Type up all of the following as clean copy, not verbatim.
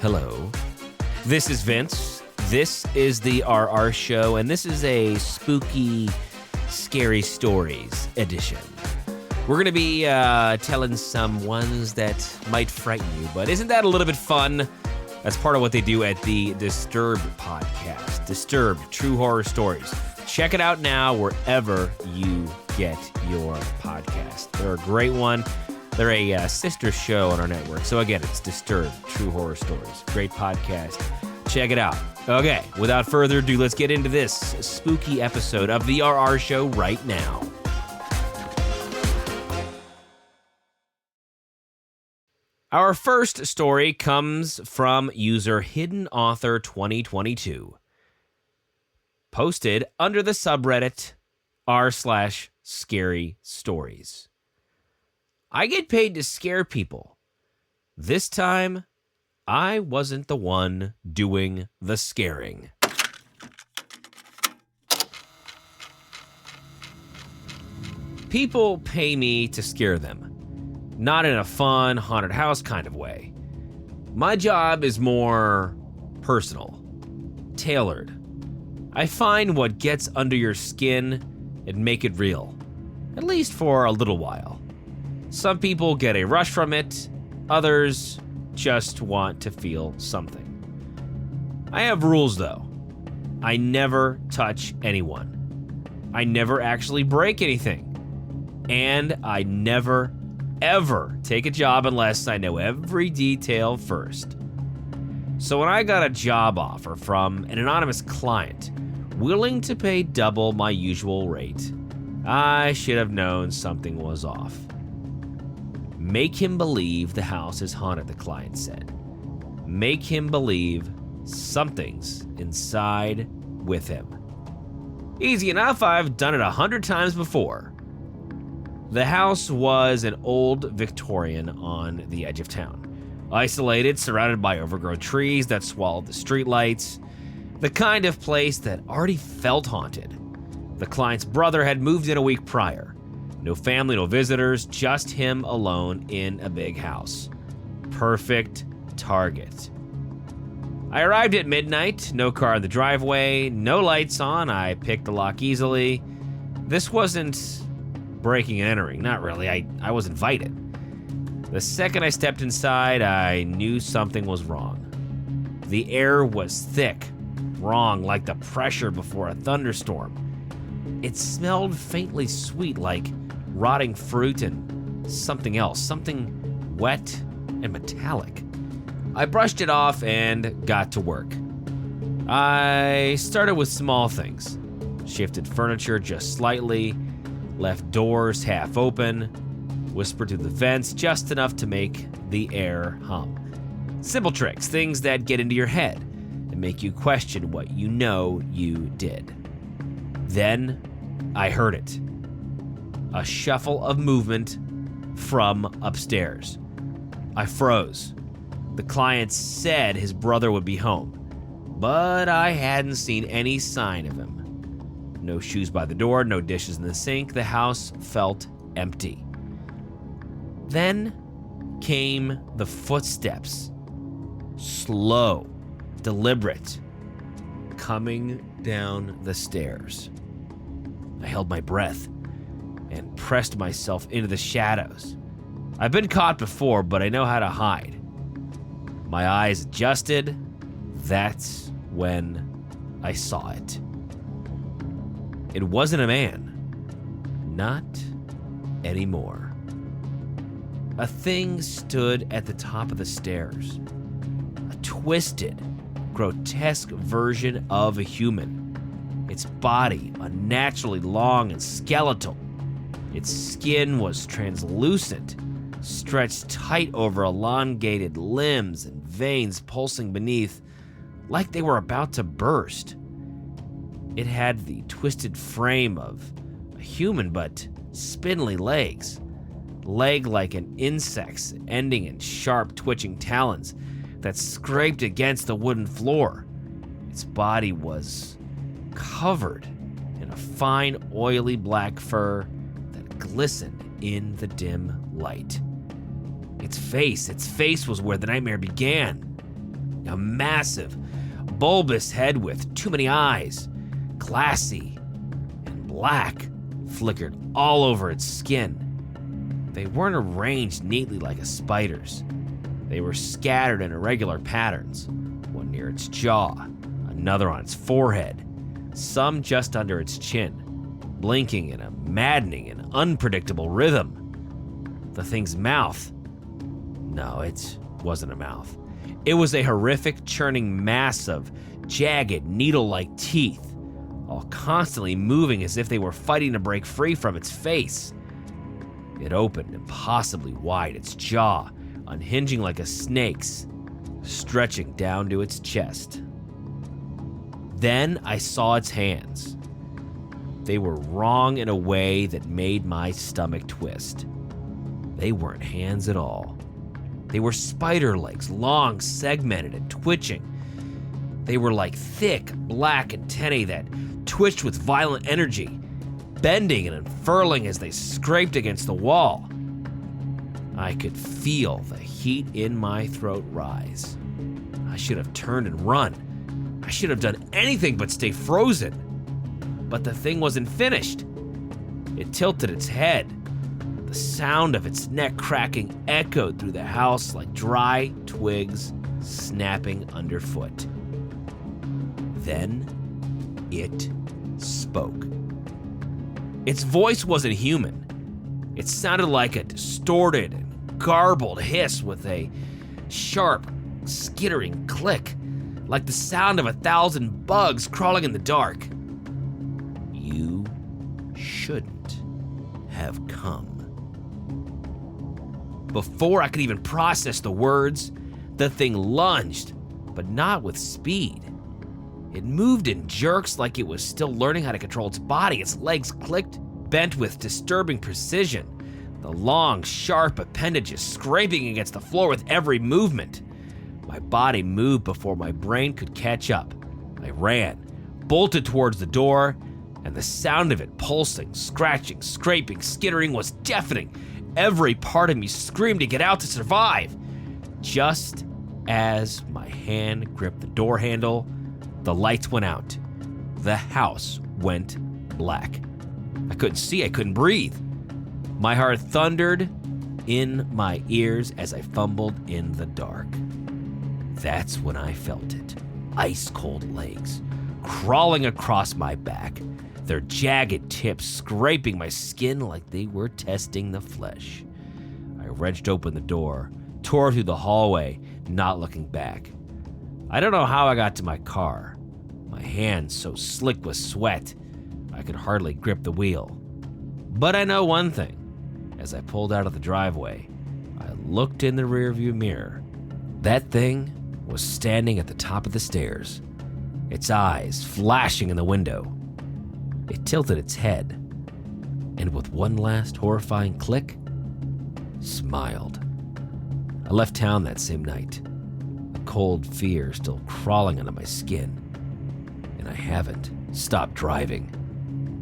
Hello. This is Vince. This is the RR Show, and this is a spooky, scary stories edition. We're going to be telling some ones that might frighten you, but isn't that a little bit fun? That's part of what they do at the Disturbed podcast. Disturbed, True Horror Stories. Check it out now wherever you get your podcast. They're a great one. They're a sister show on our network. So again, it's Disturbed, True Horror Stories. Great podcast. Check it out. Okay, without further ado, let's get into this spooky episode of the RR Show right now. Our first story comes from user Hidden Author 2022, posted under the subreddit r/ScaryStories. I get paid to scare people. This time, I wasn't the one doing the scaring. People pay me to scare them. Not in a fun, haunted house kind of way. My job is more personal, tailored. I find what gets under your skin and make it real, at least for a little while. Some people get a rush from it, others just want to feel something. I have rules though. I never touch anyone. I never actually break anything. And I never ever take a job unless I know every detail first. So when I got a job offer from an anonymous client willing to pay double my usual rate, I should have known something was off. Make him believe the house is haunted, the client said. Make him believe something's inside with him. Easy enough, I've done it 100 times before. The house was an old Victorian on the edge of town. Isolated, surrounded by overgrown trees that swallowed the streetlights. The kind of place that already felt haunted. The client's brother had moved in a week prior. No family, no visitors, just him alone in a big house. Perfect target. I arrived at midnight, no car in the driveway, no lights on, I picked the lock easily. This wasn't breaking and entering, not really, I was invited. The second I stepped inside, I knew something was wrong. The air was thick, wrong, like the pressure before a thunderstorm. It smelled faintly sweet, like rotting fruit and something else, something wet and metallic. I brushed it off and got to work. I started with small things. Shifted furniture just slightly, left doors half open, whispered through the vents just enough to make the air hum. Simple tricks, things that get into your head and make you question what you know you did. Then I heard it. A shuffle of movement from upstairs. I froze. The client said his brother would be home, but I hadn't seen any sign of him. No shoes by the door, no dishes in the sink. The house felt empty. Then came the footsteps. Slow, deliberate, coming down the stairs. I held my breath and pressed myself into the shadows. I've been caught before, but I know how to hide. My eyes adjusted. That's when I saw it. It wasn't a man. Not anymore. A thing stood at the top of the stairs. A twisted, grotesque version of a human. Its body unnaturally long and skeletal. Its skin was translucent, stretched tight over elongated limbs and veins pulsing beneath, like they were about to burst. It had the twisted frame of a human, but spindly legs. Leg like an insect's, ending in sharp, twitching talons that scraped against the wooden floor. Its body was covered in a fine, oily black fur that glistened in the dim light. Its face was where the nightmare began. A massive, bulbous head with too many eyes, glassy and black, flickered all over its skin. They weren't arranged neatly like a spider's. They were scattered in irregular patterns, one near its jaw, another on its forehead, some just under its chin, blinking in a maddening and unpredictable rhythm. The thing's mouth. No, it wasn't a mouth. It was a horrific, churning mass of jagged, needle-like teeth, all constantly moving as if they were fighting to break free from its face. It opened impossibly wide, its jaw unhinging like a snake's, stretching down to its chest. Then I saw its hands. They were wrong in a way that made my stomach twist. They weren't hands at all. They were spider legs, long, segmented, and twitching. They were like thick, black antennae that twitched with violent energy, bending and unfurling as they scraped against the wall. I could feel the heat in my throat rise. I should have turned and run. I should have done anything but stay frozen. But the thing wasn't finished. It tilted its head. The sound of its neck cracking echoed through the house like dry twigs snapping underfoot. Then it spoke. Its voice wasn't human. It sounded like a distorted and garbled hiss with a sharp, skittering click, like the sound of 1,000 bugs crawling in the dark. You shouldn't have come. Before I could even process the words, the thing lunged, but not with speed. It moved in jerks like it was still learning how to control its body. Its legs clicked, bent with disturbing precision, the long, sharp appendages scraping against the floor with every movement. My body moved before my brain could catch up. I ran, bolted towards the door, and the sound of it pulsing, scratching, scraping, skittering was deafening. Every part of me screamed to get out to survive. Just as my hand gripped the door handle, the lights went out. The house went black. I couldn't see, I couldn't breathe. My heart thundered in my ears as I fumbled in the dark. That's when I felt it. Ice-cold legs crawling across my back, their jagged tips scraping my skin like they were testing the flesh. I wrenched open the door, tore through the hallway, not looking back. I don't know how I got to my car. My hands so slick with sweat, I could hardly grip the wheel. But I know one thing. As I pulled out of the driveway, I looked in the rearview mirror. That thing was standing at the top of the stairs, its eyes flashing in the window. It tilted its head, and with one last horrifying click, smiled. I left town that same night, a cold fear still crawling under my skin, and I haven't stopped driving.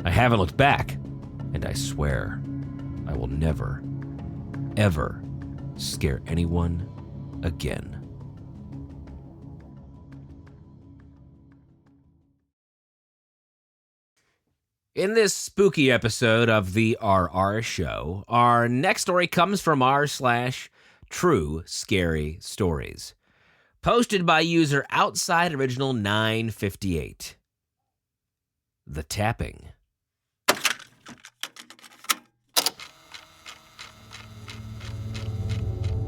I haven't looked back, and I swear I will never, ever scare anyone again. In this spooky episode of the RR Show, our next story comes from r/TrueScaryStories, posted by user Outside Original 958. The tapping.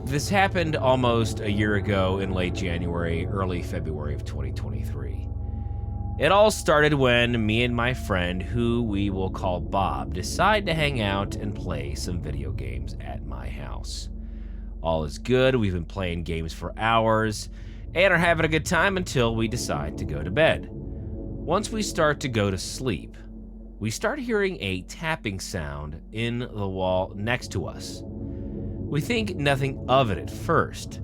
This happened almost a year ago in late January, early February of 2023. It all started when me and my friend, who we will call Bob, decide to hang out and play some video games at my house. All is good, we've been playing games for hours, and are having a good time until we decide to go to bed. Once we start to go to sleep, we start hearing a tapping sound in the wall next to us. We think nothing of it at first,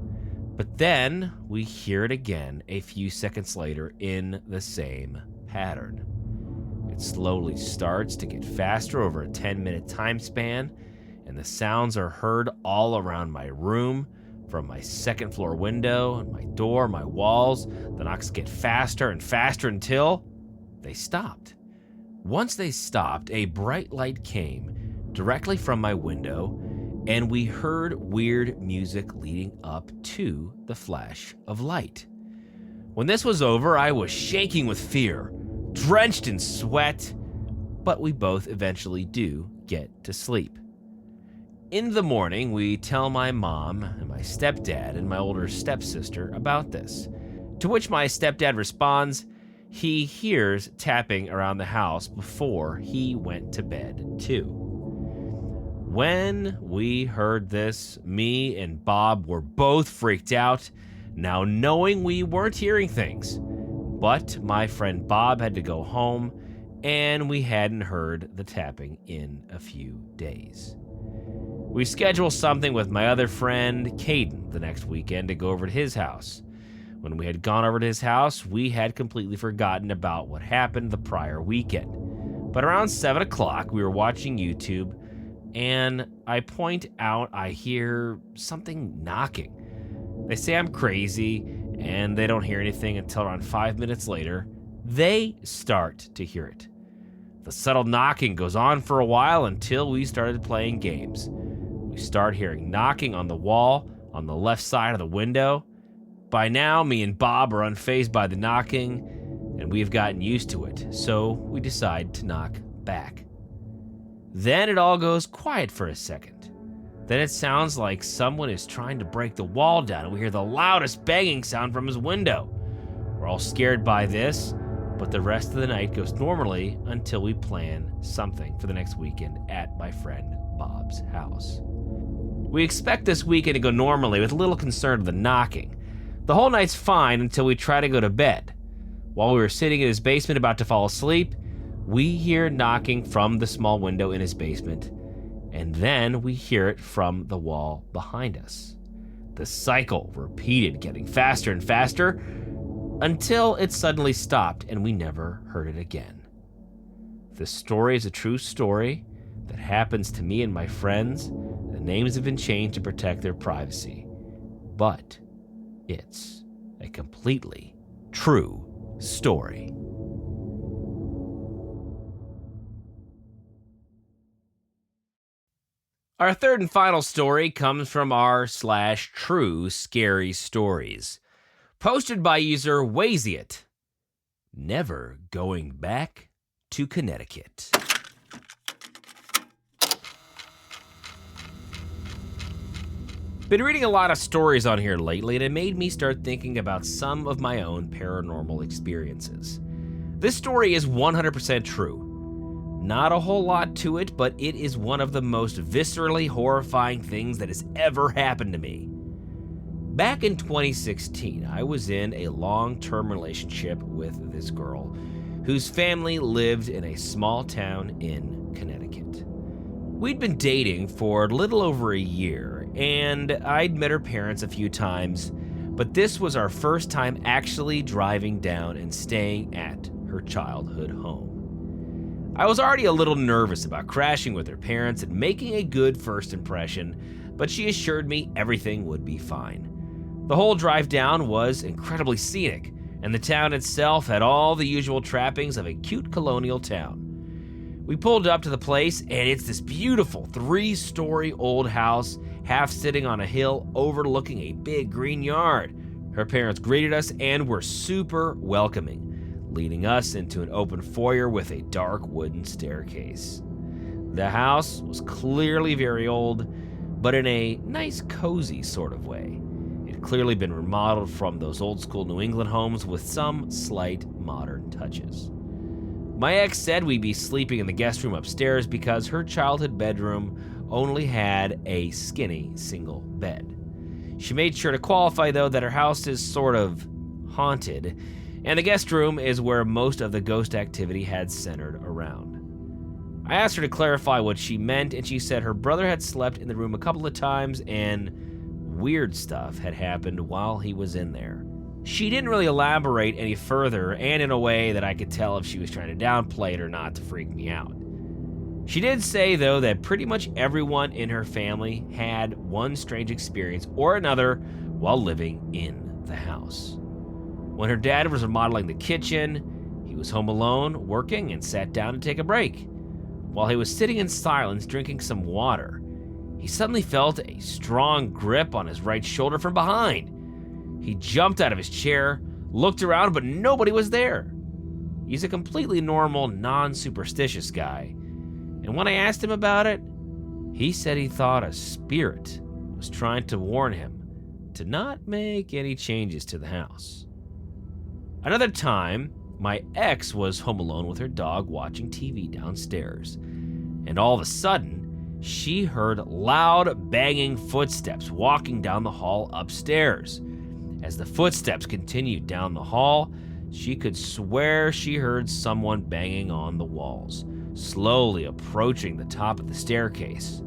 but then we hear it again a few seconds later in the same pattern. It slowly starts to get faster over a 10-minute time span, and the sounds are heard all around my room, From my second floor window, my door, my walls, the knocks get faster and faster until they stopped. Once they stopped, a bright light came directly from my window, and we heard weird music leading up to the flash of light. When this was over, I was shaking with fear, drenched in sweat, but we both eventually do get to sleep. In the morning, we tell my mom and my stepdad and my older stepsister about this, to which my stepdad responds he hears tapping around the house before he went to bed too. When we heard this, me and Bob were both freaked out, now knowing we weren't hearing things. But my friend Bob had to go home, and we hadn't heard the tapping in a few days. We scheduled something with my other friend, Caden, the next weekend to go over to his house. When we had gone over to his house, we had completely forgotten about what happened the prior weekend. But around 7 o'clock, we were watching YouTube, and I point out I hear something knocking. They say I'm crazy, and they don't hear anything until around 5 minutes later, they start to hear it. The subtle knocking goes on for a while until we started playing games. We start hearing knocking on the wall on the left side of the window. By now, me and Bob are unfazed by the knocking, and we've gotten used to it, so we decide to knock back. Then it all goes quiet for a second. Then it sounds like someone is trying to break the wall down, and we hear the loudest banging sound from his window. We're all scared by this, but the rest of the night goes normally until we plan something for the next weekend at my friend Bob's house. We expect this weekend to go normally with a little concern of the knocking. The whole night's fine until we try to go to bed. While we were sitting in his basement about to fall asleep, we hear knocking from the small window in his basement, and then we hear it from the wall behind us. The cycle repeated, getting faster and faster, until it suddenly stopped and we never heard it again. This story is a true story that happens to me and my friends. The names have been changed to protect their privacy, but it's a completely true story. Our third and final story comes from r/TrueScaryStories, posted by user Waziet. Never going back to Connecticut. Been reading a lot of stories on here lately, and it made me start thinking about some of my own paranormal experiences. This story is 100% true. Not a whole lot to it, but it is one of the most viscerally horrifying things that has ever happened to me. Back in 2016, I was in a long-term relationship with this girl whose family lived in a small town in Connecticut. We'd been dating for a little over a year, and I'd met her parents a few times, but this was our first time actually driving down and staying at her childhood home. I was already a little nervous about crashing with her parents and making a good first impression, but she assured me everything would be fine. The whole drive down was incredibly scenic, and the town itself had all the usual trappings of a cute colonial town. We pulled up to the place, and it's this beautiful 3-story old house, half sitting on a hill overlooking a big green yard. Her parents greeted us and were super welcoming, leading us into an open foyer with a dark wooden staircase. The house was clearly very old, but in a nice, cozy sort of way. It had clearly been remodeled from those old-school New England homes with some slight modern touches. My ex said we'd be sleeping in the guest room upstairs because her childhood bedroom only had a skinny single bed. She made sure to qualify, though, that her house is sort of haunted, and the guest room is where most of the ghost activity had centered around. I asked her to clarify what she meant, and she said her brother had slept in the room a couple of times and weird stuff had happened while he was in there. She didn't really elaborate any further, and in a way that I could tell if she was trying to downplay it or not to freak me out. She did say, though, that pretty much everyone in her family had one strange experience or another while living in the house. When her dad was remodeling the kitchen, he was home alone, working, and sat down to take a break. While he was sitting in silence drinking some water, he suddenly felt a strong grip on his right shoulder from behind. He jumped out of his chair, looked around, but nobody was there. He's a completely normal, non-superstitious guy. And when I asked him about it, he said he thought a spirit was trying to warn him to not make any changes to the house. Another time, my ex was home alone with her dog watching TV downstairs, and all of a sudden, she heard loud banging footsteps walking down the hall upstairs. As the footsteps continued down the hall, she could swear she heard someone banging on the walls, slowly approaching the top of the staircase.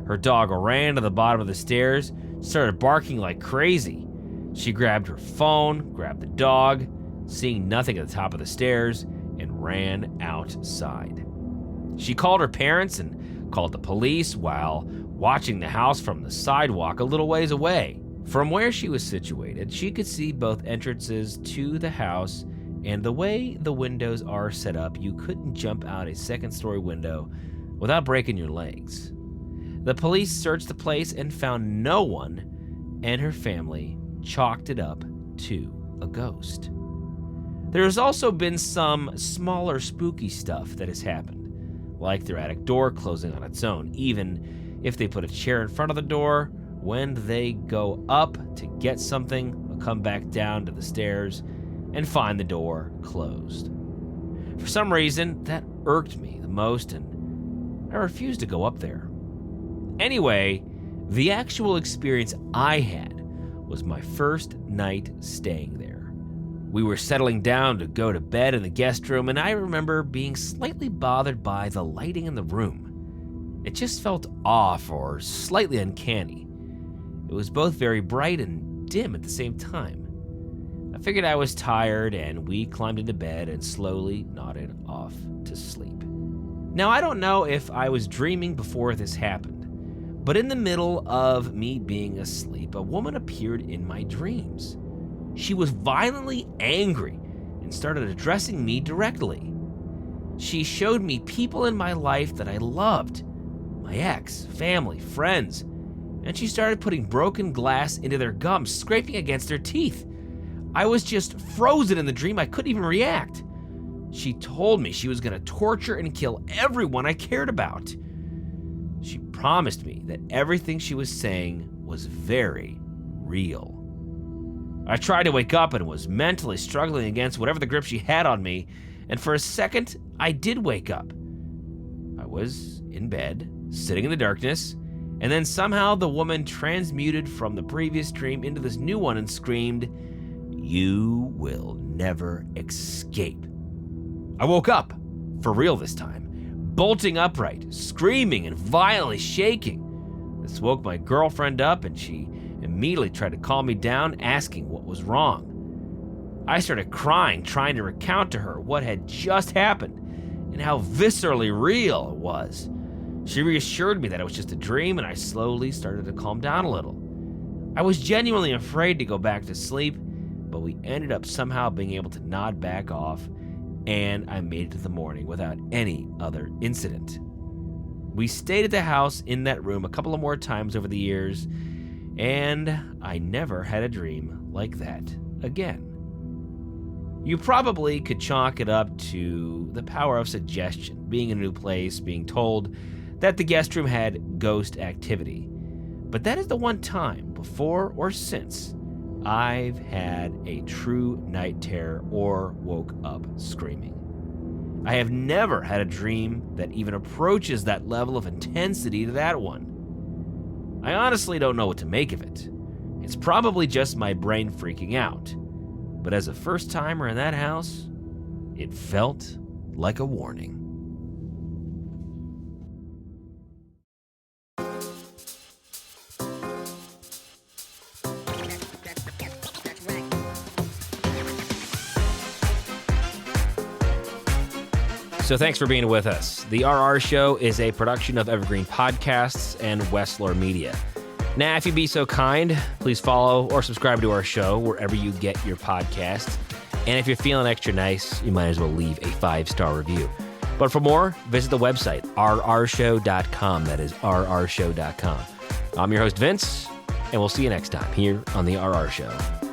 Her dog ran to the bottom of the stairs, started barking like crazy. She grabbed her phone, grabbed the dog, seeing nothing at the top of the stairs, and ran outside. She called her parents and called the police while watching the house from the sidewalk a little ways away. From where she was situated, she could see both entrances to the house, and the way the windows are set up, you couldn't jump out a second-story window without breaking your legs. The police searched the place and found no one, and her family chalked it up to a ghost. There has also been some smaller spooky stuff that has happened, like their attic door closing on its own, even if they put a chair in front of the door. When they go up to get something, they'll come back down to the stairs and find the door closed. For some reason, that irked me the most, and I refused to go up there. Anyway, the actual experience I had was my first night staying there. We were settling down to go to bed in the guest room, and I remember being slightly bothered by the lighting in the room. It just felt off or slightly uncanny. It was both very bright and dim at the same time. I figured I was tired, and we climbed into bed and slowly nodded off to sleep. Now, I don't know if I was dreaming before this happened, but in the middle of me being asleep, a woman appeared in my dreams. She was violently angry and started addressing me directly. She showed me people in my life that I loved, my ex, family, friends, and she started putting broken glass into their gums, scraping against their teeth. I was just frozen in the dream. I couldn't even react. She told me she was going to torture and kill everyone I cared about. She promised me that everything she was saying was very real. I tried to wake up and was mentally struggling against whatever the grip she had on me, and for a second, I did wake up. I was in bed, sitting in the darkness, and then somehow the woman transmuted from the previous dream into this new one and screamed, "You will never escape." I woke up, for real this time, bolting upright, screaming and violently shaking. This woke my girlfriend up, and she immediately tried to calm me down, asking what was wrong. I started crying, trying to recount to her what had just happened and how viscerally real it was. She reassured me that it was just a dream, and I slowly started to calm down a little. I was genuinely afraid to go back to sleep, but we ended up somehow being able to nod back off, and I made it to the morning without any other incident. We stayed at the house in that room a couple of more times over the years, and I never had a dream like that again. You probably could chalk it up to the power of suggestion, being in a new place, being told that the guest room had ghost activity. But that is the one time, before or since, I've had a true night terror or woke up screaming. I have never had a dream that even approaches that level of intensity to that one. I honestly don't know what to make of it. It's probably just my brain freaking out. But as a first-timer in that house, it felt like a warning. So thanks for being with us. The RR Show is a production of Evergreen Podcasts and Wessler Media. Now, if you'd be so kind, please follow or subscribe to our show wherever you get your podcasts. And if you're feeling extra nice, you might as well leave a 5-star review. But for more, visit the website, rrshow.com. That is rrshow.com. I'm your host, Vince, and we'll see you next time here on The RR Show.